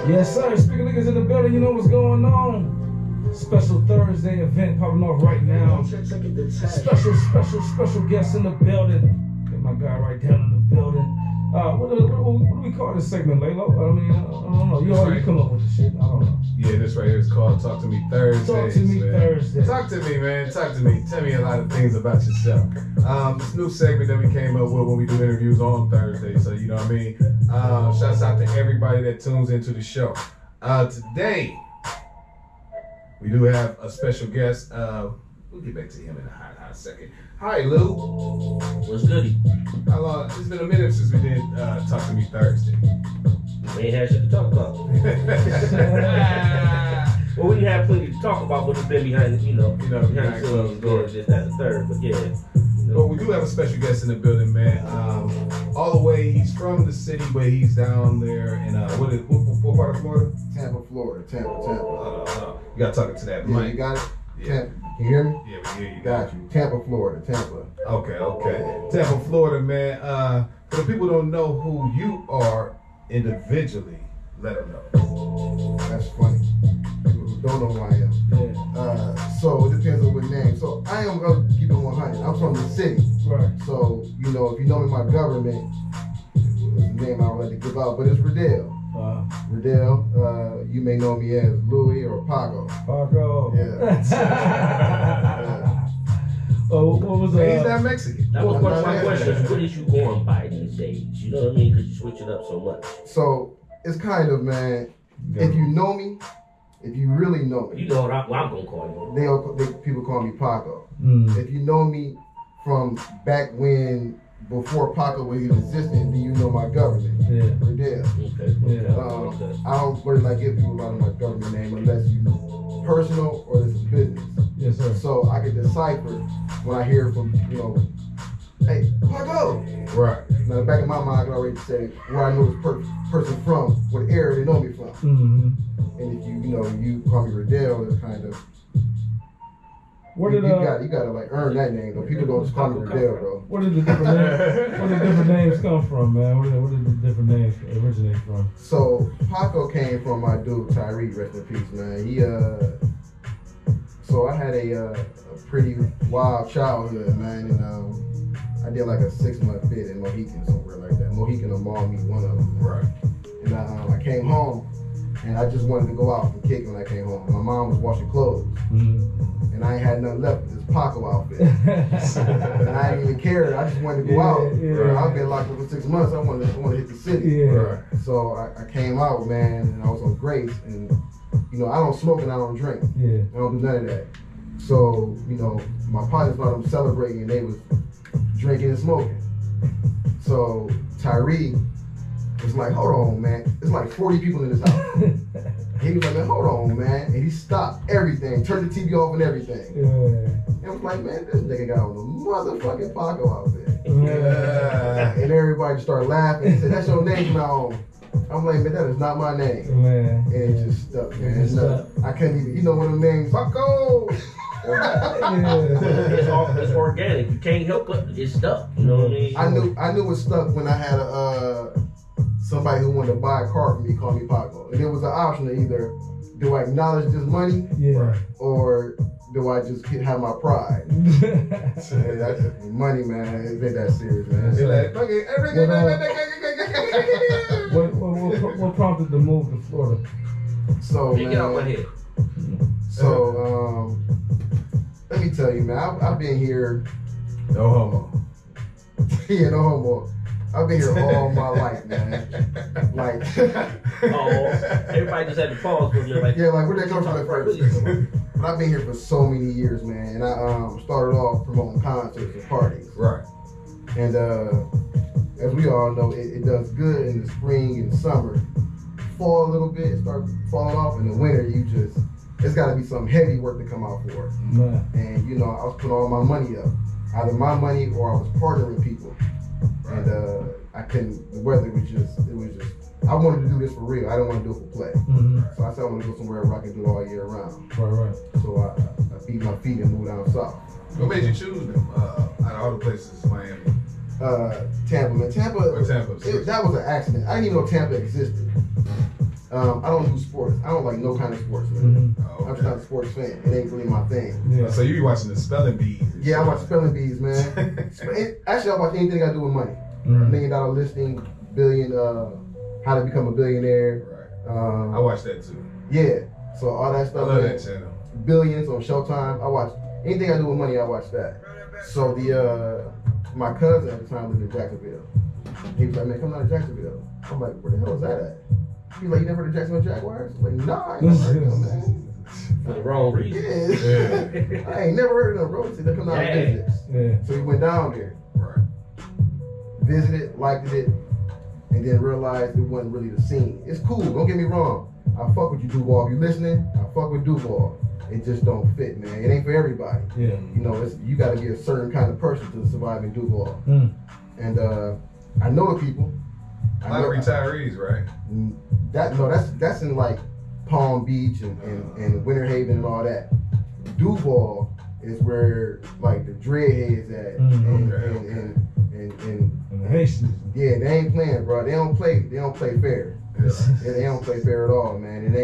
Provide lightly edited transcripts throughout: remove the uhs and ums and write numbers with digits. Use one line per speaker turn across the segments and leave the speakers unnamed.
Yes, sir. Speaker niggas in the building, you know what's going on. Special Thursday event popping off right now. Special guests in the building. Get my guy right down in the building. What do we call this segment, Laylo? I mean, I don't know. You already come up with the shit. I don't know.
Yeah, this right here is called Talk to Me Thursday.
Talk to me Thursday.
Talk to me, man. Talk to me. Tell me a lot of things about yourself. This new segment that we came up with when we do interviews on Thursday. So, you know what I mean? Shouts out to everybody that tunes into the show. Today, we do have a special guest. We'll get back to him in a hot second. Hi, Lou.
What's goody?
How long? It's been a minute since we did Talk to Me Thursday.
We ain't had shit to talk about. Well, we have plenty to talk about, but it's been behind, behind closed doors, this, that, and the third. But yeah.
Well, we do have a special guest in the building, man. All the way, he's from the city, but he's down there in what part of Florida?
Tampa, Florida. Tampa.
You gotta talk to that
Yeah,
mic.
you got it?
Yeah.
Tampa. You hear me?
Yeah, we hear you.
Got you. Tampa, Florida. Tampa.
Okay. Tampa, Florida, man. For the people who don't know who you are individually, let them know.
That's funny. People who don't know who I am.
Yeah.
So it depends on what name. So I am gonna keep it 100. I'm from the city.
Right.
So, if you know me by government, it's a name I don't like to give out, but it's Ridell. Ridell, you may know me as Louis or Paco.
Paco.
Yeah.
Oh, what was
He's not Mexican.
That was one of my questions. What is you going by these days? You know what I mean? Because you switch it up so much.
So it's kind of, man, if you know me, if you really know me,
You know what I'm going to call you.
people call me Paco.
Mm.
If you know me from back when, before Paco was even existing, then you know my government.
Yeah.
Ridell.
Okay.
I don't really like give people a lot of my government name unless you personal or this is business.
Yes, sir.
So I can decipher when I hear from, hey, Paco!
Right.
Now, in the back of my mind, I can already say where I know this person from, what area they know me from.
Mm-hmm.
And if you call me Ridell, it's kind of,
Where did
you gotta like earn that name though. People don't just call me Ridell, bro.
Where did the different names come from, man? Where did the different names originate from?
So Paco came from my dude Tyree, rest in peace, man. He so I had a pretty wild childhood, man, and I did like a 6-month bid in Mohican, somewhere like that. Mohican or Maumee, one of them.
Right.
And I came home, and I just wanted to go out and kick when I came home. My mom was washing clothes, and I ain't had nothing left with this Paco outfit. And I didn't even care. I just wanted to go out.
Yeah.
I've been locked up for 6 months. I wanted to hit the city.
Yeah.
Right.
So I came out, man, and I was on Grace, and I don't smoke and I don't drink.
Yeah.
I don't do none of that. So, my partners thought I'm celebrating, and they was drinking and smoking. So Tyree was like, hold on, man. There's like 40 people in this house. He was like, man, hold on, man. And he stopped everything, turned the TV off and everything.
Yeah.
And I was like, man, this nigga got on the motherfucking Paco outfit.
Yeah.
And everybody just started laughing. He said, that's your name now. I'm like, man, that is not my name.
Man.
And it just stuck, man.
It stuck.
I couldn't even, one of them names, Paco.
It's organic. You can't help it. It's stuck. You know what I mean?
I knew it stuck when I had somebody who wanted to buy a car from me, call me Paco. And it was an option to either, do I acknowledge this money?
Yeah.
Or do I just have my pride? That's money, man. It ain't that serious, man.
What prompted the move to Florida?
So, man,
get out my head.
So, let me tell you, man, I've been here.
No homo.
Yeah, no homo. I've been here all my life, man. Like,
everybody just had to pause for a minute. Like,
yeah, like where that come from at first? But I've been here for so many years, man. And I started off promoting concerts and parties.
Right.
And as we all know, it does good in the spring and summer. Fall a little bit, start falling off. In the winter, it's got to be some heavy work to come out for it.
Man.
And I was putting all my money up, either my money or I was partnering people.
Right.
And I couldn't. The weather was just. I wanted to do this for real. I didn't want to do it for play.
Mm-hmm.
So I said I want to go somewhere where I can do it all year round.
Right.
So I beat my feet and moved down south.
What made you choose them out of all the places, Miami?
Tampa, man. Tampa.
Tampa.
That was an accident. I didn't even know Tampa existed. I don't do sports. I don't like no kind of sports, man.
Mm-hmm.
Oh, okay.
I'm just not a sports fan. It ain't really my thing.
Yeah.
So you be watching the spelling bees?
Yeah, I watch spelling bees, man. Actually, I watch anything I do with money.
Mm-hmm.
$1 million listing, billion, how to become a billionaire.
Right. I watch that too.
Yeah. So all that stuff.
I love
man,
that channel.
Billions on Showtime. I watch anything I do with money. I watch that. So my cousin at the time lived in Jacksonville. He was like, man, come down to Jacksonville. I'm like, where the hell is that at? He's like, you never heard of Jacksonville Jaguars? I'm like, nah, I ain't never heard of them, man.
For the wrong reason.
Yeah. I ain't never heard of them, bro. He said, they come down and visit.
Yeah.
So he went down there.
Right.
Visited, liked it, and then realized it wasn't really the scene. It's cool, don't get me wrong. I fuck with you, Duval. If you listening, I fuck with Duval. It just don't fit, man. It ain't for everybody.
Yeah.
You know, you got to be a certain kind of person to survive in Duval.
Mm.
And I know the people.
A lot of retirees, right?
That's in like Palm Beach and Winter Haven and all that. Duval is where like the dreadheads at, and
the Haitians.
yeah, they ain't playing, bro. They don't play fair.
Yeah.
Yeah, they don't play fair at all, man.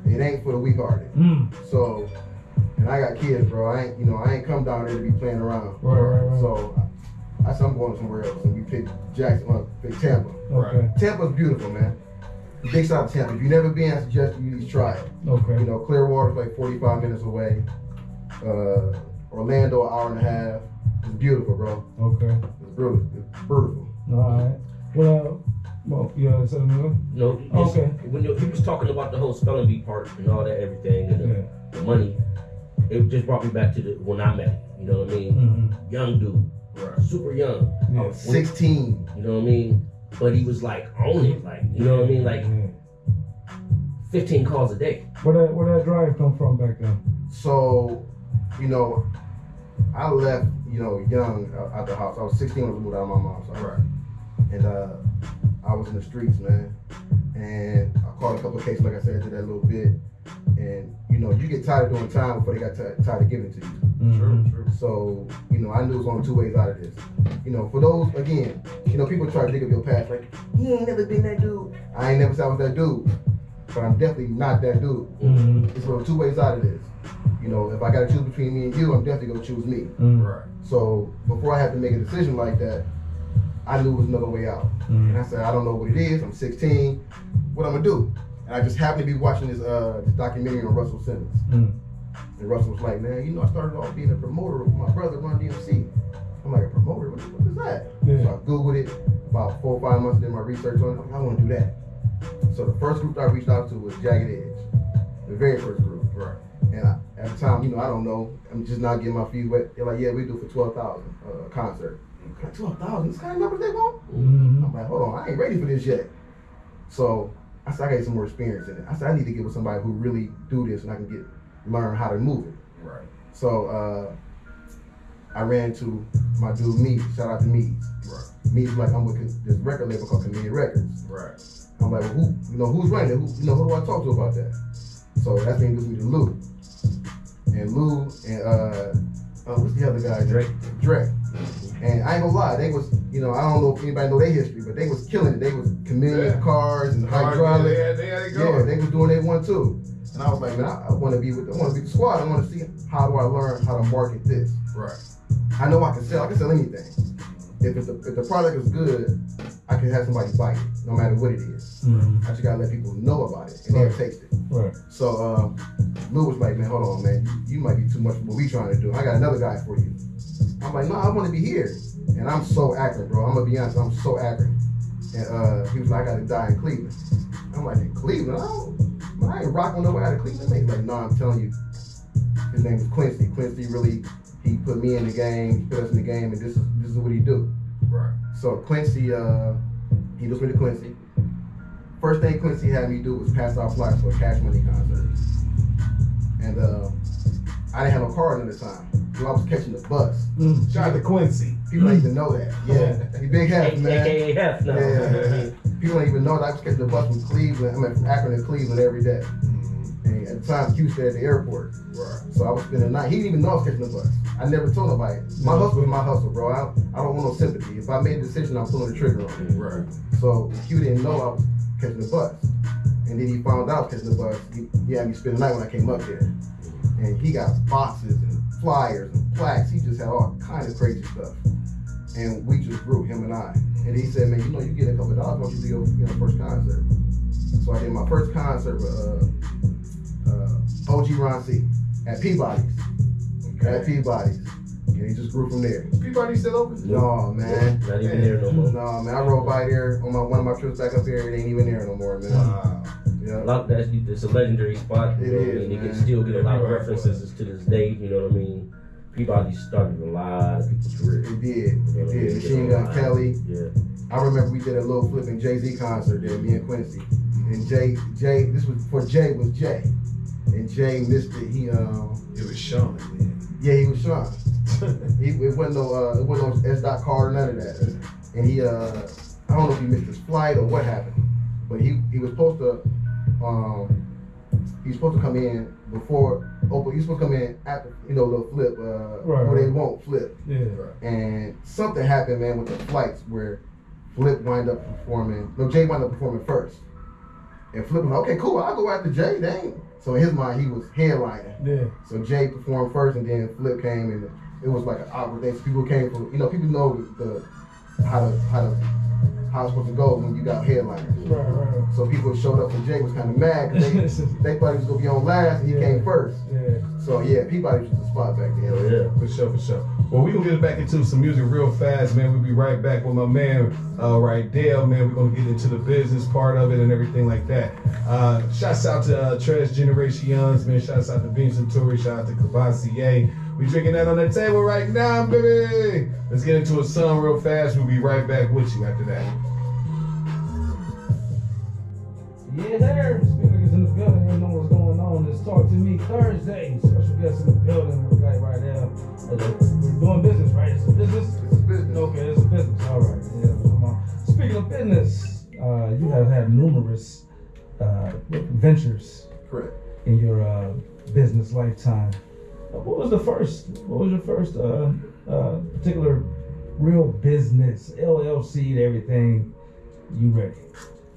It ain't for the weak-hearted.
Mm.
So, and I got kids, bro. I ain't come down there to be playing around.
Right.
So, I said I'm going somewhere else, and we picked Tampa.
Okay.
Tampa's beautiful, man. Big shout out to Tampa. If you've never been, I suggest you at least try it.
Okay.
You know, Clearwater's like 45 minutes away. Orlando, an hour and a half. It's beautiful, bro.
Okay.
It's beautiful.
All right. Well, you know something?
No.
Okay.
When he was talking about the whole spelling bee part and all that, everything, and the money, it just brought me back to when I met him. You know what I mean?
Mm-hmm.
Young dude,
Right.
super young.
Yeah.
I was
16.
You know what I mean? But he was like on it, like, you know what I mean? Like 15 calls a day.
Where that drive come from back then?
So, you know, I left, you know, young out the house. I was 16 when I moved out of my mom's house.
Right.
And I was in the streets, man. And I caught a couple of cases, like I said, I did that a little bit. And, you know, you get tired of doing time before they got tired of giving it to you.
Mm-hmm.
True.
So, you know, I knew it was only two ways out of this. You know, for those, again, you know, people try to dig up your past, like, he ain't never been that dude. I ain't never said I was that dude. But I'm definitely not that dude.
Mm-hmm.
It's only two ways out of this. You know, if I got to choose between me and you, I'm definitely going to choose me.
Mm-hmm.
Right.
So, before I had to make a decision like that, I knew it was another way out.
Mm-hmm.
And I said, I don't know what it is. I'm 16. What I'm going to do? And I just happened to be watching this documentary on Russell Simmons.
Mm-hmm.
And Russell was like, man, you know, I started off being a promoter with my brother, Run DMC. I'm like, a promoter? What is that?
Yeah.
So I Googled it. About 4 or 5 months, did my research on it. I'm like, I want to do that. So the first group I reached out to was Jagged Edge. The very first group.
Right.
And at the time, you know, I don't know. I'm just not getting my feet wet. They're like, yeah, we do it for $12,000 concert. I'm like, $12,000? This kind of numbers they want?
Mm-hmm.
I'm like, hold on, I ain't ready for this yet. So I said, I got some more experience in it. I said, I need to get with somebody who really do this and I can learn how to move it.
Right.
So I ran to my dude Mead. Shout out to Mead.
Right.
Mead's like, I'm with this record label called Comedian Records.
Right.
I'm like, well, who's running it? Who do I talk to about that? So that's when he introduced me to Lou. And Lou and what's the other guy? Drake. And I ain't gonna lie, they was, you know, I don't know if anybody know their history, but they was killing it. They was committing cars and hydraulics.
Yeah, they had it going.
Yeah, they was doing their one too. And I was like, man, I want to be with the squad. I want to see how do I learn how to market this.
Right.
I know I can sell anything. If the product is good, I can have somebody buy it, no matter what it is.
Mm-hmm.
I just gotta let people know about it and they'll taste it.
Right.
So Lou was like, man, hold on, man, you might be too much for what we trying to do. I got another guy for you. I'm like, no, I want to be here. And I'm so Akron, bro. I'm gonna be honest, I'm so Akron. And he was like, I gotta die in Cleveland. I'm like, in Cleveland? I ain't rocking no way out of Cleveland. He's like, no, I'm telling you. His name was Quincy. Quincy really, he put me in the game, he put us in the game, and this is what he do.
Right.
So Quincy, he introduced me to Quincy. First thing Quincy had me do was pass out flyers for a Cash Money concert. And I didn't have no car at the time. So I was catching the bus.
Shout out to Quincy.
People don't even know that. Yeah. He big Hef, man.
AKA Hef, no.
Yeah. People don't even know that I was catching the bus from Cleveland, from Akron to Cleveland every day. And at the time, Q stayed at the airport.
Right.
So I was spending the night. He didn't even know I was catching the bus. I never told nobody. My hustle is my hustle, bro. I don't want no sympathy. If I made a decision, I'm pulling the trigger on it.
Right.
So Q didn't know I was catching the bus. And then he found out I was catching the bus. He had me spend the night when I came up there. And he got boxes and flyers and plaques. He just had all kinds of crazy stuff. And we just grew, him and I. And he said, man, you get a couple of dollars, why don't you do your first concert? So I did my first concert with OG Ron C at Peabody's. Okay. At Peabody's. And he just grew from there.
Peabody still open?
No, man.
Not even there no more.
No, man. I rode by there on one of my trips back up there. It ain't even there no more, man.
Wow.
Yeah.
It's a legendary spot.
It is,
You
man.
can still get a lot of references to this day. You know what I mean? Peabody started a lot of people's careers.
It did. Machine Gun Kelly.
Yeah.
I remember we did a little flipping Jay-Z concert there, me and Quincy. And Jay, this was for Jay was Jay. And Jay missed it.
It was Sean, man.
Yeah, he was Sean. It wasn't no S. Card or none of that. And he I don't know if he missed his flight or what happened. But he was supposed to come in before Opal. He was supposed to come in after, the flip, or they won't flip.
Yeah.
And something happened, man, with the flights where Flip wind up performing. No, Jay wound up performing first. And Flip was like, okay, cool, I'll go after Jay, dang. So in his mind, he was headlining.
Yeah.
So Jay performed first, and then Flip came, and it was like an awkward thing. So people came from, people know how it's supposed to go when you got headliners.
Right.
So people showed up, and Jay was kind of mad because they thought he was gonna be on last, and he came first.
Yeah.
So yeah, Peabody was the spot back then.
Yeah.
For sure. Well, we gonna get back into some music real fast, man. We'll be right back with my man, Ridell, man. We're gonna get into the business part of it and everything like that. Shouts out to Trash Generations, man. Shouts out to Beam Centauri. Shout out to Cavassier. We drinking that on the table right now, baby. Let's get into a song real fast. We'll be right back with you after that.
Yeah, there. Speakers in the building. You know what's going on. Let's talk to me Thursday. Special guest in the building. We're right now. We're doing business, right? It's a business.
It's a business.
Okay, it's a business. All right. Yeah. Speaking of business, you have had numerous ventures.
Correct.
In your business lifetime. What was your first particular real business, LLC, and everything you ready?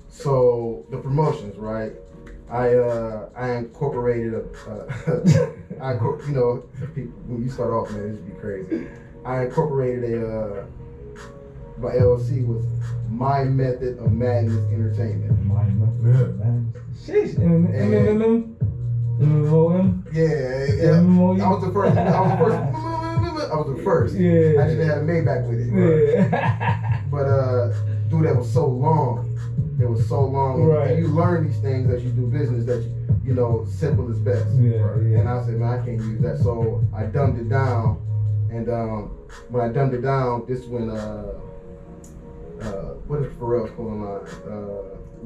So the promotions, right? I incorporated when you start off, man, this would be crazy. I incorporated my LLC was My Method of Madness Entertainment.
My Method of Madness. Sheesh. MMM.
Yeah. I was the first. I was the first.
Yeah.
I just didn't have a Maybach with it.
Yeah.
But dude, that was so long. It was so long.
Right.
And you learn these things as you do business that simple is best.
Yeah.
And I said, man, I can't use that. So I dumbed it down. And when I dumbed it down, this when what is Pharrell's calling line?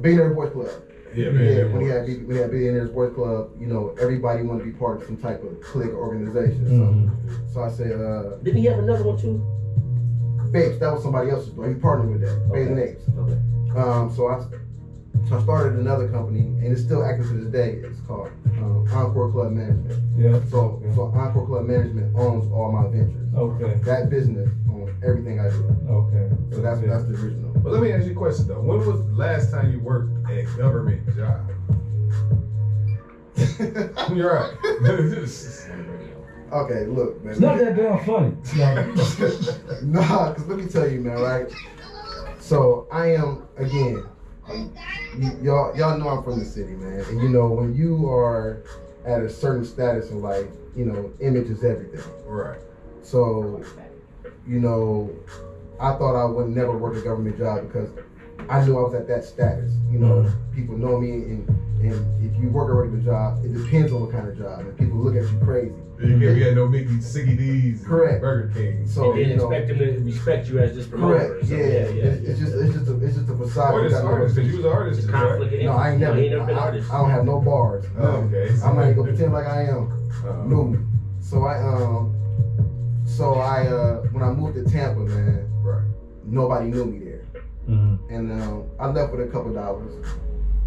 Billionaire Boys Club.
Yeah,
when he had Billionaires Boys Club, everybody wanted to be part of some type of clique or organization.
Mm-hmm.
So I said,
Didn't he have another one too?
Babes, that was somebody else's, but he partnered with that. Babes and Apes.
Okay.
So I started another company, and it's still active to this day. It's called Encore Club Management.
Yeah.
So Encore Club Management owns all my ventures.
Okay.
That business owns everything I do.
Okay.
So that's the original.
But let me ask you a question though. When was the last time you worked at a government job? You're right.
Okay, look, man.
It's not that damn funny.
Nah, because let me tell you, man, right? So I am, again, y'all know I'm from the city, man. And when you are at a certain status in life, image is everything.
Right.
So, I thought I would never work a government job because I knew I was at that status. People know me, and if you work a regular job, it depends on what kind of job, and people look at you crazy.
You had no Mickey, Siggy D's,
correct,
Burger King.
So
you didn't expect them to respect you as this promoter.
Correct. Yeah. It's just a facade.
Artist, because you was an artist.
Conflict.
Right?
No, I ain't never.
been an artist.
I don't have no bars.
Okay.
I'm not even gonna pretend like I am. No. So when I moved to Tampa, man,
right,
nobody knew me there.
Mm-hmm.
And I left with a couple dollars.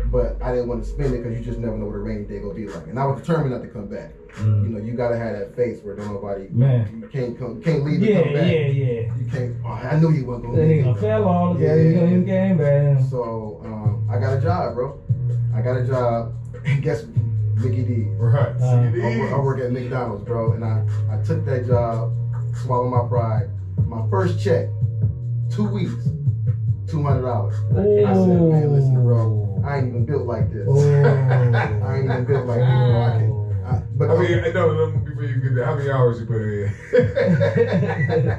but I didn't want to spend it because you just never know what a rainy day gonna be like. And I was determined not to come back. You know, you gotta have that face where don't nobody.
Man,
you can't leave and come back.
Yeah.
You can't. Oh, I knew he wasn't gonna.
That
leave.
nigga fell off.
Yeah.
In game, man.
So I got a job, bro. I got a job. And guess what? Mickey D.
Right.
I work at McDonald's, bro, and I took that job, swallowed my pride. My first check, 2 weeks, $200. I said, man, listen, bro, I ain't even built like this. I ain't even built like this, bro. I can't. But
I mean, no, before you get there, how many hours you put in?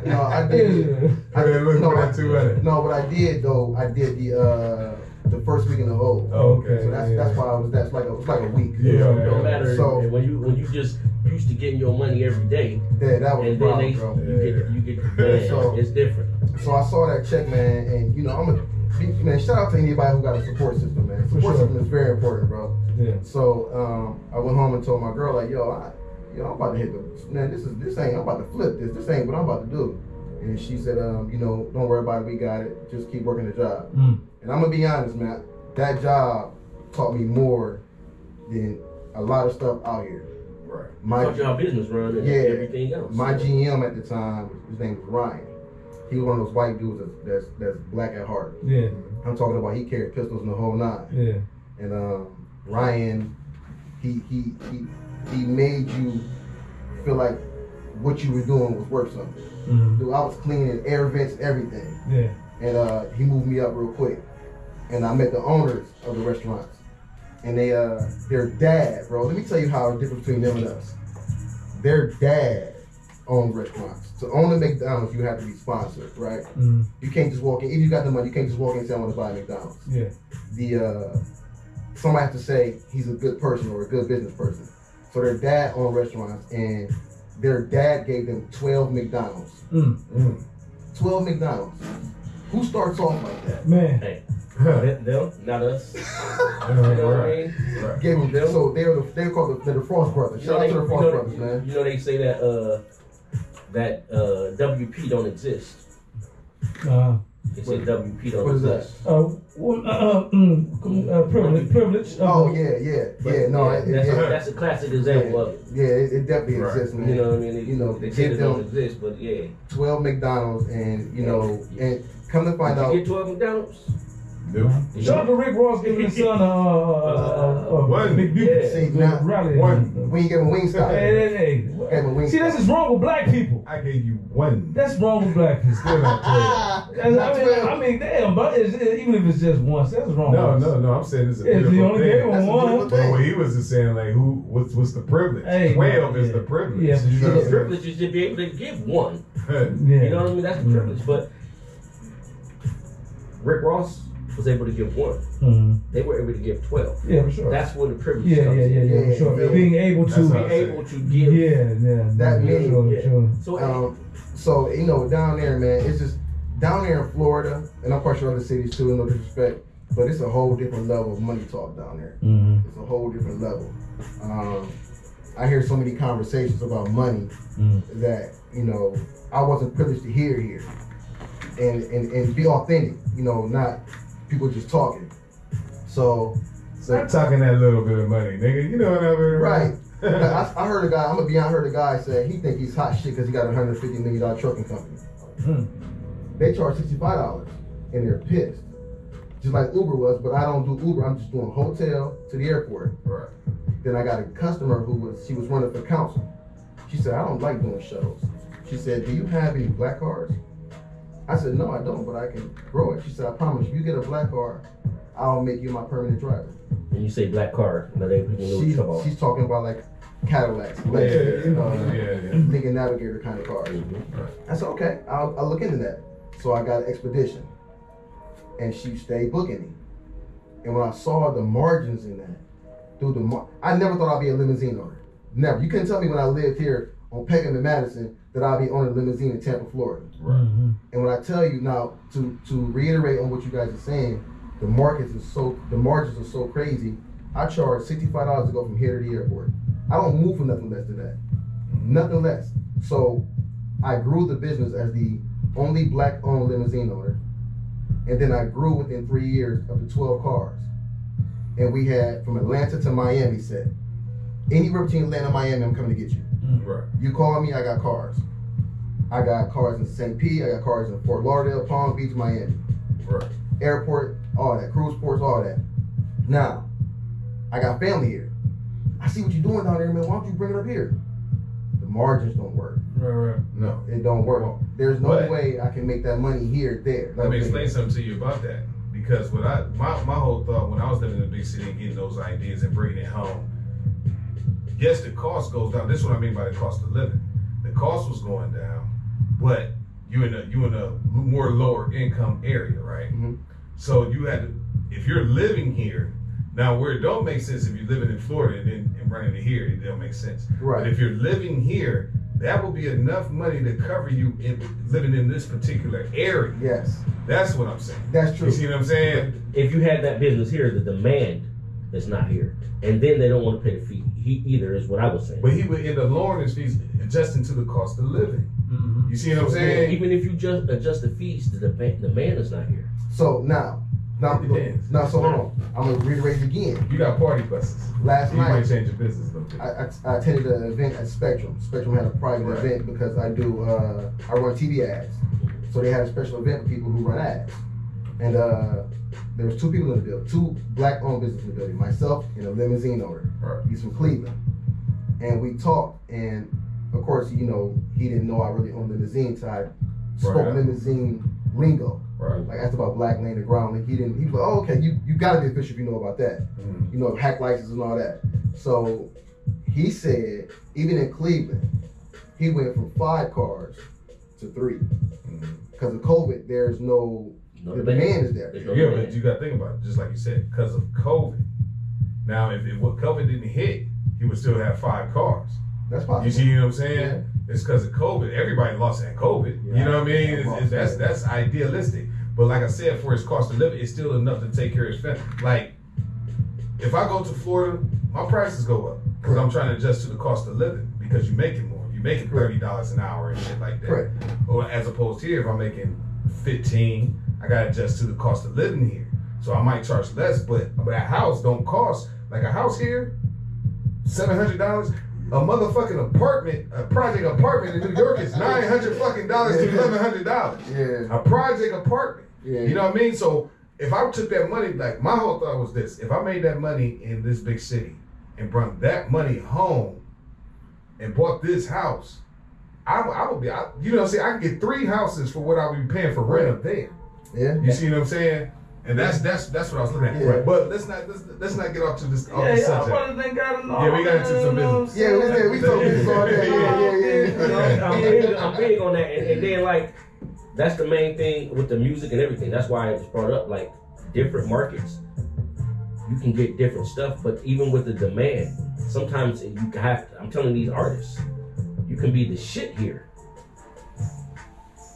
No, I did.
I didn't look for that 200.
No, but I did though. I did the first week in the hole.
Oh, okay.
So that's why it's like a week.
Yeah.
It don't matter.
So
when you just used to getting your money every day,
yeah, that was
and
the
then
problem, bro.
you get man,
So-
it's different.
So I saw that check, man, and you know man, shout out to anybody who got a support system, man. Support system is very important, bro.
Yeah.
So I went home and told my girl, like, yo, I'm about to hit the man. This ain't. I'm about to flip this. This ain't what I'm about to do. And she said, you know, don't worry about it. We got it. Just keep working the job. And I'm gonna be honest, man. That job taught me more than a lot of stuff out here.
Right.
Taught y'all business run and everything else.
My GM at the time, his name was Ryan. He was one of those white dudes that's black at heart.
Yeah.
I'm talking about he carried pistols in the whole nine.
Yeah.
And Ryan, he made you feel like what you were doing was worth something. Dude, I was cleaning air vents, everything.
Yeah.
And he moved me up real quick. And I met the owners of the restaurants. And their dad, bro, let me tell you how the difference between them and us. Their dad owned restaurants. To own a McDonald's, you have to be sponsored, right? You can't just walk in. If you got the money, you can't just walk in and say, I want to buy a McDonald's.
Yeah.
Somebody has to say he's a good person or a good business person. So their dad owned restaurants, and their dad gave them 12 McDonald's. 12 McDonald's. Who starts off like that?
Man.
Hey, them, not us. You know what I mean?
Right.
Gave them, so they're called the Frost Brothers. Shout out to the Frost Brothers, man.
You know they say that WP don't exist. They say WP don't
What is that?
exist.
Privilege.
Oh yeah. No,
That's a classic example of it.
Yeah, it definitely exists, man.
You know what I mean?
You know,
they say
give
it don't
them
exist, but yeah.
12 McDonald's, and you know, and come to find
Did
out.
you get 12 McDonald's?
Nope.
Shout out to Rick Ross giving his son
one.
Big Beauty.
See, now,
Rally.
when you give him Wingstop.
Hey.
Gave him Wingstop.
See, this is wrong with black people.
I gave you one.
That's wrong with black people.
Still not 12.
I mean, damn, but even if it's just once, that's wrong.
No. I'm saying it's a
If
beautiful
you only
thing.
gave him one.
But what he was just saying, like, what's the privilege?
Hey,
12
man,
is the privilege.
Yeah, for
You know
sure.
what
The
I'm
privilege is to be able to give one.
saying?
Yeah.
You know what I mean? That's the privilege. But Rick Ross was able to give one. They were able to give 12.
Yeah, for sure.
That's where the privilege
Yeah,
comes in.
for sure.
Yeah.
Being able
That's
to.
how I
Be able to give.
That many.
Sure.
So,
So you know, down there, man, it's just down there in Florida, and I'm quite sure other cities too. No disrespect, but it's a whole different level of money talk down there. It's a whole different level. I hear so many conversations about money that you know I wasn't privileged to hear here, and be authentic. You know, not people just talking. So
Stop talking that little bit of money, nigga. You know what I mean?
right. I heard a guy. I'm gonna be. I heard a guy say he think he's hot shit because he got a $150 million trucking company. They charge $65, and they're pissed. Just like Uber was, but I don't do Uber. I'm just doing hotel to the airport.
Right.
Then I got a customer she was running for council. She said, I don't like doing shuttles. She said, do you have any black cards? I said, no, I don't, but I can grow it. She said, I promise, if you get a black card, I'll make you my permanent driver.
when you say black card, now they people know what you're talking about.
She's talking about like Cadillacs, Lincoln Navigator kind of cars. I said, okay, I'll look into that. So I got an expedition, and she stayed booking me. And when I saw the margins in that, dude, I never thought I'd be a limousine owner. Never. You couldn't tell me when I lived here on Peckham and Madison that I'd be owning a limousine in Tampa, Florida.
Right.
And when I tell you now, to reiterate on what you guys are saying, the margins are so crazy. I charge $65 to go from here to the airport. I don't move for nothing less than that. Nothing less. So I grew the business as the only black-owned limousine owner. And then I grew within 3 years up to 12 cars. and we had from Atlanta to Miami said, anywhere between Atlanta and Miami, I'm coming to get you.
Right.
You call me, I got cars. I got cars in St. Pete, I got cars in Fort Lauderdale, Palm Beach, Miami.
Right.
Airport, all that, cruise ports, all that. Now, I got family here. I see what you're doing down there, man. Why don't you bring it up here? The margins don't work.
Right. No.
It don't work.
Well,
There's no way I can make that money here, there.
Let me explain something to you about that. Because what my whole thought when I was living in a big city and getting those ideas and bringing it home, yes, the cost goes down. This is what I mean by the cost of living. The cost was going down, but you in a more lower income area, right?
Mm-hmm.
So you had to, if you're living here, now where it don't make sense if you're living in Florida and running to here, it don't make sense.
Right.
But if you're living here, that will be enough money to cover you in living in this particular area.
Yes.
That's what I'm saying.
That's true.
You see what I'm saying?
If you had that business here, the demand is not here, and then they don't want to pay the fee either. Is what I was saying.
But he would end up lowering his fees, adjusting to the cost of living.
Mm-hmm.
You see what I'm saying?
Even if you just adjust the fees, the demand is not here.
So now, so hold on. I'm gonna reiterate it again.
You got party buses.
Last
You
night,
might change your business a little bit.
I attended an event at Spectrum. Spectrum had a private
Right.
event because I run TV ads. So they had a special event for people who run ads. And there was 2 people in the building, 2 black-owned businesses in the building, myself and a limousine owner.
Right.
He's from Cleveland. And we talked, and of course, you know, he didn't know I really owned limousine, so I spoke
Right.
limousine lingo.
Right.
Like asked about black lane and ground link. He was like, oh, okay, you gotta be official if you know about that.
Mm-hmm.
You know, hack license and all that. So he said, even in Cleveland, he went from 5 cars to 3. Because of COVID, there's the demand is there.
Yeah, but you got to think about it, just like you said, because of COVID. Now, if COVID didn't hit, he would still have 5 cars.
That's possible.
You see what I'm saying?
Yeah.
It's because of COVID. Everybody lost that COVID.
Yeah.
You know what I mean? That's idealistic. But like I said, for his cost of living, it's still enough to take care of his family. Like, if I go to Florida, my prices go up because I'm trying to adjust to the cost of living because you're making more. You're making $30 an hour and shit like that.
Correct.
Or as opposed to here, if I'm making 15, I got to adjust to the cost of living here. So I might charge less, but a house don't cost, like a house here, $700. A motherfucking apartment, a project apartment in New York is $900 fucking dollars to $1,100.
Yeah.
A project apartment.
Yeah.
You know what I mean? So if I took that money, like my whole thought was this: if I made that money in this big city and brought that money home and bought this house, I would be, you know what I'm saying? I could get 3 houses for what I would be paying for rent up there.
Yeah.
You see what I'm saying? And that's what I was looking at.
Yeah.
Right. But let's not get off to this off the
Yeah,
subject.
I think I know.
Yeah, we got into some business.
Yeah, we talk business all day. Yeah.
I'm big on that, and then like that's the main thing with the music and everything. That's why it was brought up. Like different markets, you can get different stuff, but even with the demand, sometimes you have. I'm telling these artists, you can be the shit here.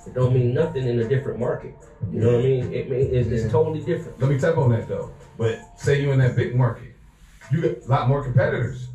It don't mean nothing in a different market. You know what I mean? It's totally different.
Let me tap on that though. But say you in that big market, you got a lot more competitors.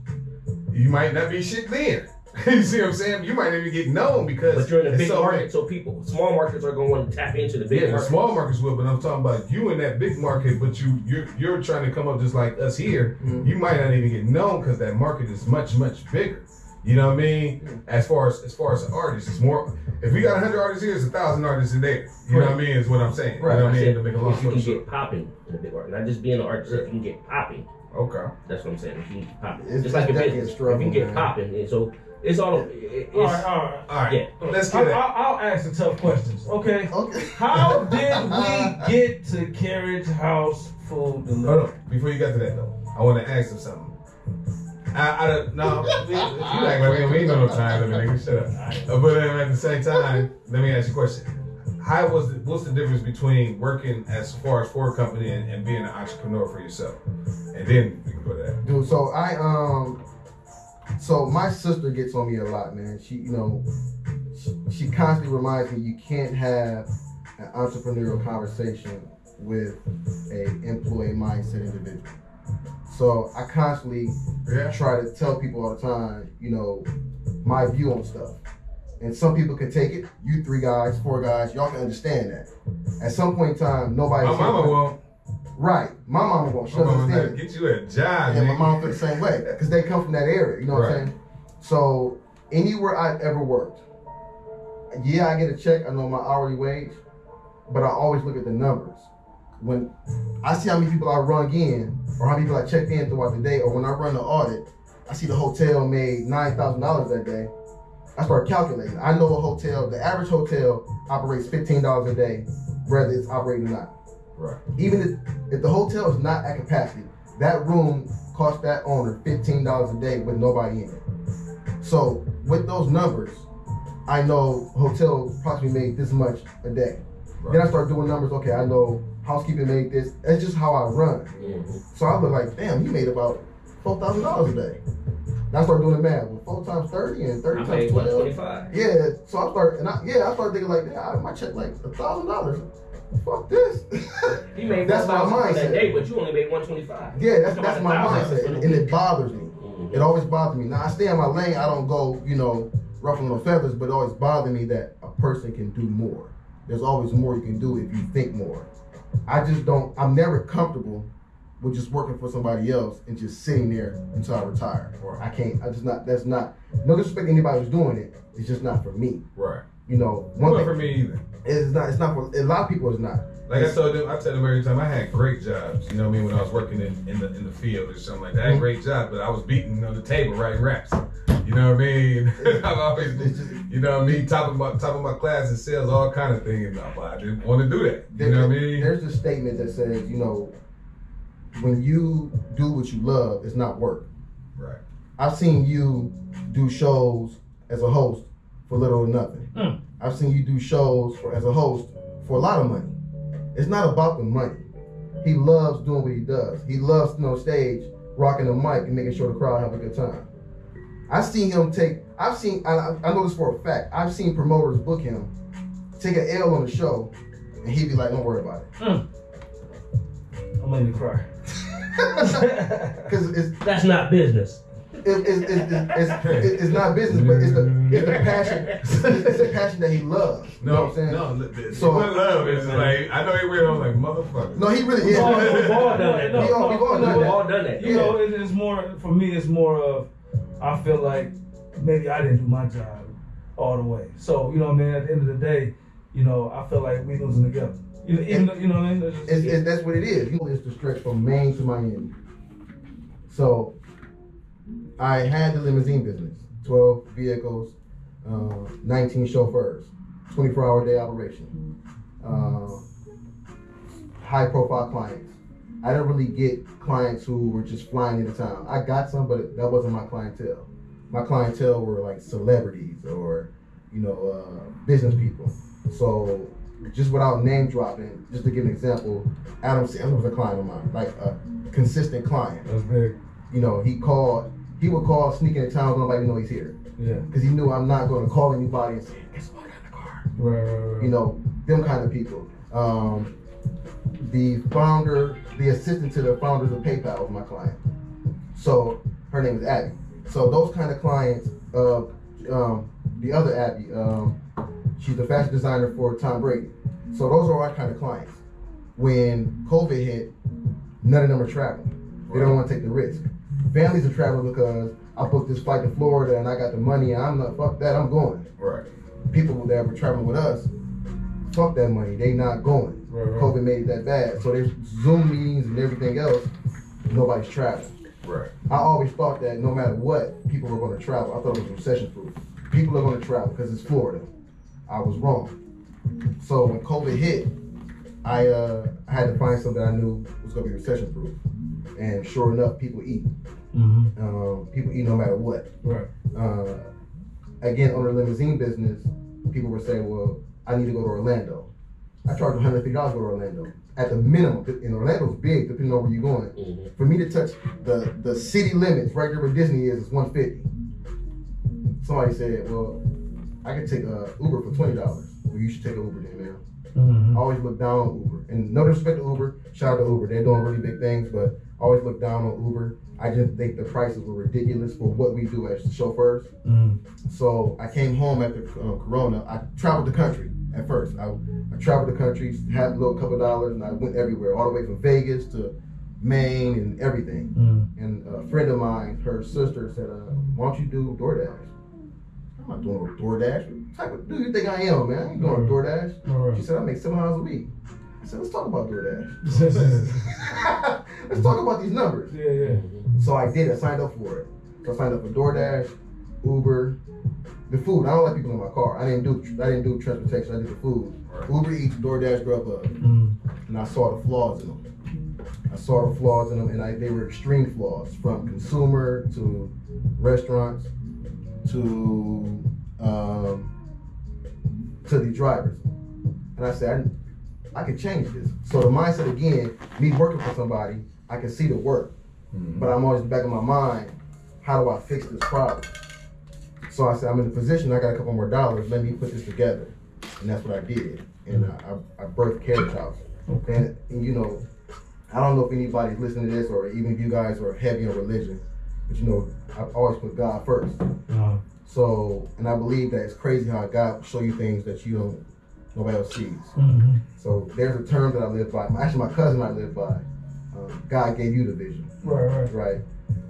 You might not be shit there. You see what I'm saying? You might not even get known because.
But you're in a big
so
market, so small markets are going to want to tap into the big
the
market.
small markets will, but I'm talking about you in that big market, but you're trying to come up just like us here.
Mm-hmm.
You might not even get known because that market is much bigger. You know what I mean? As far as an artist, it's more. If we got 100 artists here, it's 1,000 artists in there. You know what I mean? Is what I'm saying.
Right.
You know what I mean?
Said,
To make a long
if you
story
can
short.
get popping in a big market, not just being an artist. If you can get popping,
Okay.
that's what I'm saying. If you can get popping,
It's
just like a
definitely a
business.
struggle,
If you can get
man.
popping, and so it's all.
All right.
All right.
Yeah.
Let's get it.
I'll ask the tough questions. Okay.
Okay.
How did we get to Carriage House Food Delivery?
Hold on. Before you got to that though, I want to ask him something. No, you act like we ain't got no time limit, nigga. Shut up. But at the same time, let me ask you a question. What's the difference between working as far as for a company and being an entrepreneur for yourself? And then we can put that.
Dude, so my sister gets on me a lot, man. She constantly reminds me you can't have an entrepreneurial conversation with a employee mindset individual. So I constantly try to tell people all the time, my view on stuff. And some people can take it. You 3 guys, 4 guys, y'all can understand that. At some point in time, nobody.
My mama won't.
Right. My mama won't. She
My
doesn't
mama gotta
understand.
get you a job,
And my
nigga.
mom feel the same way because they come from that area. You know what
Right.
I'm saying? So anywhere I've ever worked, yeah, I get a check. I know my hourly wage, but I always look at the numbers. When I see how many people I rung in, or how many people I checked in throughout the day, or when I run the audit, I see the hotel made $9,000 that day. I start calculating. I know a hotel, the average hotel operates $15 a day, whether it's operating or not.
Right.
Even if the hotel is not at capacity, that room costs that owner $15 a day with nobody in it. So with those numbers, I know hotel probably made this much a day.
Right.
Then I start doing numbers. Okay, I know housekeeping made this. That's just how I run. So I look like, damn, he made about $4,000 a day. And I start doing the math. Well, 4 times 30 and 30
I
times
made
12.
125.
Yeah. So I start thinking like, damn, my check like $1,000. Fuck this.
You made
That's my
4,000 that
mindset.
day, but you only made 125.
Yeah, that's
Talking about
my
1,000
mindset,
for the
and it
week.
bothers me. It always bothers me. Now I stay in my lane. I don't go, ruffling no feathers, but it always bothers me that a person can do more. There's always more you can do if you think more. I just don't. I'm never comfortable with just working for somebody else and just sitting there until I retire.
Right.
I can't. I just not. That's not. No disrespect to anybody who's doing it. It's just not for me.
Right.
One
Not
thing
for me either.
it's not for a lot of people. It's not.
Like I tell them every time, I had great jobs. You know what I mean? When I was working in the field or something like that, I had great jobs, but I was beating on the table writing raps. You know what I mean? I've always, you know what I mean, top of my class in sales, all kind of things. But I didn't want to do that. You know what I mean?
There's a statement that says, when you do what you love, it's not work.
Right.
I've seen you do shows as a host for little or nothing. I've seen you do shows as a host for a lot of money. It's not about the money. He loves doing what he does. He loves on stage, rocking the mic and making sure the crowd have a good time. I know this for a fact, I've seen promoters book him, take an L on the show, and he'd be like, don't worry about it.
I'm letting you cry.
Because
That's not business.
it's not business, but it's the passion. It's the passion that he loves. You know what I'm saying?
So what love is like, I know he went on like motherfucker.
No, he really is.
We've all done that.
No,
We've all done
We've
that.
all done that.
It's more, for me, it's more of, I feel like maybe I didn't do my job all the way. So, at the end of the day, I feel like we losing together. Even though, you know what I mean?
That's what it is. It's the stretch from Maine to Miami. So I had the limousine business, 12 vehicles, 19 chauffeurs, 24-hour day operation, high profile clients. I didn't really get clients who were just flying into town. I got some, but that wasn't my clientele. My clientele were like celebrities or, business people. So just without name dropping, just to give an example, Adam Sandler was a client of mine, like a consistent client.
That's big.
He would call, sneak into town, nobody know he's here.
Yeah.
Because he knew I'm not going to call anybody and say, guess what, I got in the car.
Right.
Them kind of people. The assistant to the founders of PayPal was my client. So her name is Abby. So those kind of clients, the other Abby, she's the fashion designer for Tom Brady. So those are our kind of clients. When COVID hit, none of them are traveling. They don't want to take the risk. Families are traveling because I booked this flight to Florida and I got the money and I'm not, fuck that, I'm going.
Right.
People that were traveling with us, fuck that money, they not going.
Right.
COVID made it that bad. So there's Zoom meetings and everything else, nobody's traveling.
Right.
I always thought that no matter what, people were going to travel. I thought it was recession proof. People are going to travel because it's Florida. I was wrong. So when COVID hit, I had to find something that I knew was going to be recession proof. And sure enough, people eat. People eat no matter what.
Right.
Again, on the limousine business, people were saying, well, I need to go to Orlando. I charge $150 to go to Orlando. At the minimum, and Orlando's big, depending on where you're going. For me to touch the city limits right there where Disney is $150. Somebody said, well, I could take a Uber for $20. Well, you should take an Uber then, man. I always look down on Uber. And no disrespect to Uber, shout out to Uber. They're doing really big things, but I always look down on Uber. I just think the prices were ridiculous for what we do as chauffeurs. So I came home after Corona. I traveled the country. at first. I traveled the country, had a little couple of dollars, and I went everywhere, all the way from Vegas to Maine and everything. And a friend of mine, her sister said, why don't you do DoorDash? I'm not doing no DoorDash. What type of dude you think I am, man? I ain't doing DoorDash.
Right.
She said, I make $7 a week. I said, let's talk about DoorDash. Let's talk about these numbers.
Yeah.
So I did. I signed up for it. So I signed up for DoorDash, Uber, the food. I don't let people in my car. I didn't do transportation. I did the food.
Right.
Uber Eats, DoorDash, Grubhub, and I saw the flaws in them. And they were extreme flaws, from consumer to restaurants to the drivers. And I said, I could change this. So the mindset again, me working for somebody, I can see the work, but I'm always in the back of my mind, how do I fix this problem? So I said, I'm in a position, I got a couple more dollars, let me put this together. And that's what I did. And I birthed Carriage House. And you know, I don't know if anybody's listening to this, or even if you guys are heavy on religion, but you know, I've always put God first. So, and I believe that it's crazy how God will show you things that nobody else sees. So there's a term that I live by. Actually, my cousin I live by. God gave you the vision. Right.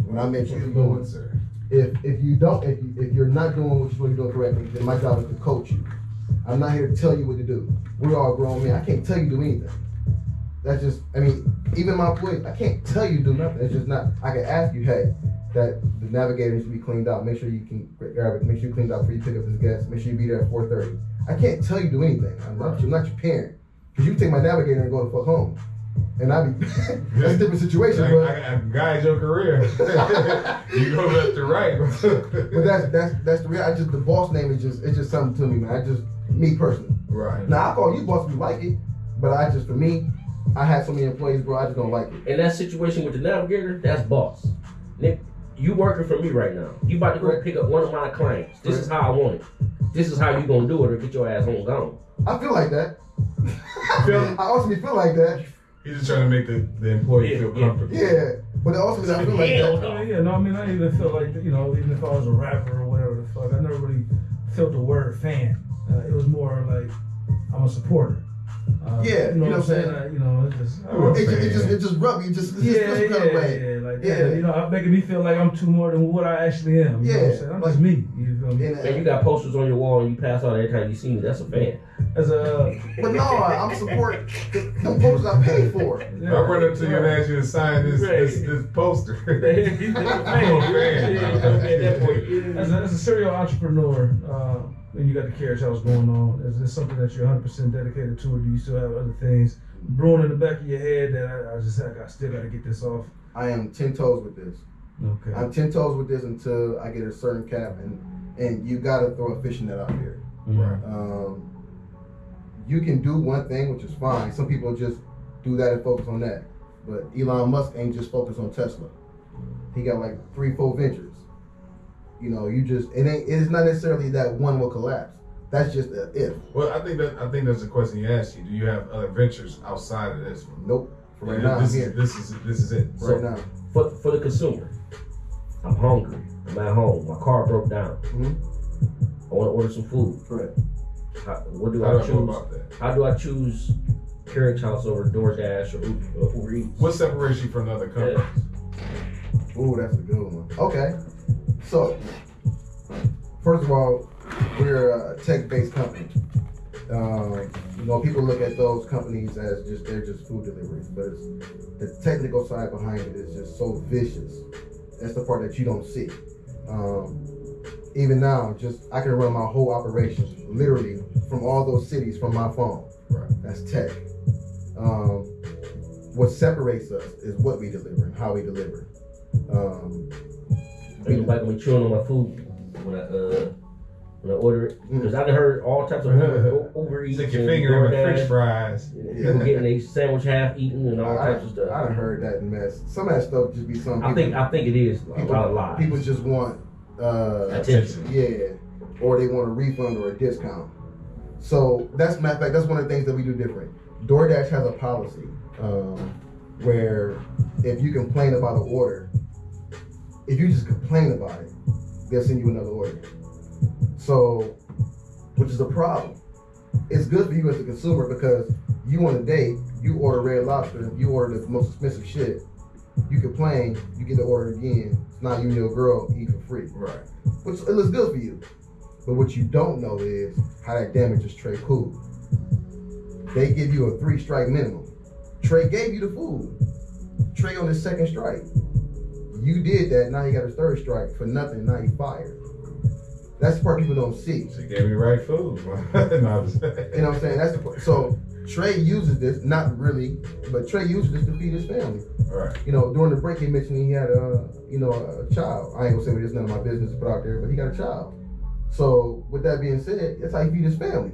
When I met you,
Influencer.
if you're not doing what you're doing correctly, then my job is to coach you. I'm not here to tell you what to do. We're all grown men. I can't tell you to do anything. That's just, I mean, even my employees, I can't tell you to do nothing. It's just not, I can ask you, hey, that the navigator needs to be cleaned out. Make sure you can grab it. Make sure you clean it out before you pick up this guest. Make sure you be there at 4:30. I can't tell you to do anything. I'm not your parent. Because you take my navigator and go the fuck home. And that's a different situation,
I guide your career. You go left to right.
But that's the real. The boss name is just something to me, man. Me personally.
Right.
Now I call you boss if you like it, but for me, I had so many employees, bro. I just don't like it.
In that situation with the navigator, that's boss. Nick, you working for me right now. You about to go pick up one of my clients. This is how I want it. This is how you gonna do it, or get your ass home gone.
I feel like that. I ultimately feel like that.
He's just trying to make the employee feel comfortable.
Yeah, but ultimately I feel like that.
I even feel like, even if I was a rapper or whatever the fuck, I never really felt the word fan. It was more like I'm a supporter.
You know what I'm saying? It just rubbed me. Just kind of way.
Making me feel like I'm too more than what I actually am. You know what I'm saying? I'm just me. You feel me?
And you got posters on your wall and you pass out every time you see me. That's a fan.
But no, I'm supporting the posters I paid for.
Yeah. I run up to you and ask you to sign this poster.
As a serial entrepreneur, and you got the Carriage House going on, is this something that you're 100% dedicated to, or do you still have other things brewing in the back of your head that I still got to get this off?
I am 10 toes with this.
Okay.
I'm 10 toes with this until I get a certain cap, and you got to throw a fishing net out there.
Right.
You can do one thing, which is fine. Some people just do that and focus on that. But Elon Musk ain't just focused on Tesla. He got like 3-4 ventures. It is not necessarily that one will collapse. That's just an if.
Well, I think that's the question he asked you. Do you have other ventures outside of this one?
Nope. For right now,
this is it.
Right now.
For the consumer, I'm hungry. I'm at home. My car broke down. I want to order some food.
Correct.
What do I choose? How do I choose Carriage House over DoorDash or Uber Eats?
What separates you from other companies?
Ooh, that's a good one. Okay. So, first of all, we're a tech-based company. People look at those companies as they're just food deliveries, but the technical side behind it is just so vicious. That's the part that you don't see. Even now, I can run my whole operation literally from all those cities from my phone.
Right.
That's tech. What separates us is what we deliver and how we deliver.
People like me chewing on my food when I order it, because I done heard all types of Uber Eats.
Stick your finger in the French fries.
People getting a sandwich half eaten and all types of stuff.
I done heard that mess. Some of that stuff just be some.
I think it is a lot of lies.
People just want
attention.
Yeah, or they want a refund or a discount. So that's matter of fact. That's one of the things that we do different. DoorDash has a policy where if you complain about an order, if you just complain about it, they'll send you another order. So, which is a problem. it's good for you as a consumer because you on a date, you order Red Lobster, you order the most expensive shit. You complain, you get to order again. Now you and your girl eat for free.
Right.
Which it looks good for you. But what you don't know is how that damages Trey food. They give you a 3-strike minimum. Trey gave you the food. Trey on his 2nd strike. You did that, now he got his 3rd strike for nothing, now he fired. That's the part people don't see.
She gave me the right food. No, I'm just-
You know what I'm saying? That's the part. So Trey uses this, not really, but Trey uses this to feed his family.
Right.
You know, during the break he mentioned he had a child. I ain't gonna say what it is, none of my business to put out there, but he got a child. So with that being said, that's how he feed his family.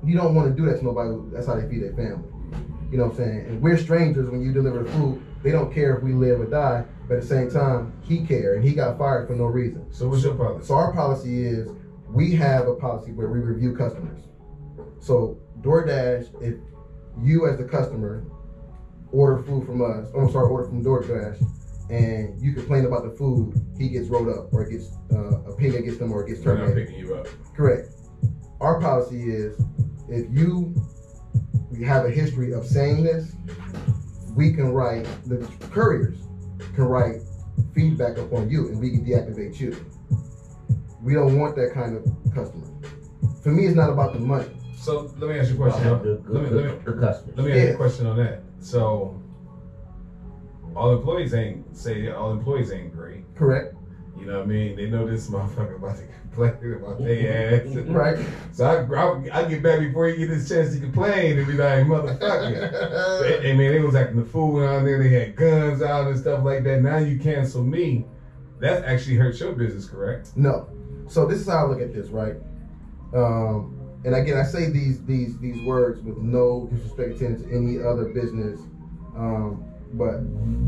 You don't want to do that to nobody. That's how they feed their family. You know what I'm saying? And we're strangers when you deliver the food. They don't care if we live or die, but at the same time, he cared, and he got fired for no reason.
So what's your policy?
So our policy is, we have a policy where we review customers. So DoorDash, if you as the customer order food from us, order from DoorDash, and you complain about the food, he gets rolled up, or it gets a ping against them, or it gets
They're not
terminated.
picking you up.
Correct. Our policy is, if we have a history of saying this, we can write, the couriers can write feedback upon you, and we can deactivate you. We don't want that kind of customer. For me, it's not about the money.
So let me ask you a question.
Good customers.
Let me ask you a question on that. So all employees ain't great.
Correct.
You know what I mean? They know this motherfucker about to complain about their ass.
Right.
So I get back before he get his chance to complain and be like, motherfucker. I mean, they was acting the fool out there. They had guns out and stuff like that. Now you cancel me. That actually hurts your business, correct?
No. So this is how I look at this, right? And again, I say these words with no disrespect to any other business, but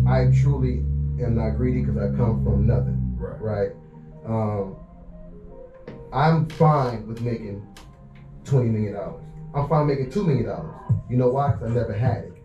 I truly am not greedy because I come from nothing. Right. I'm fine with making $20 million. I'm fine making $2 million. You know why? Because I never had it.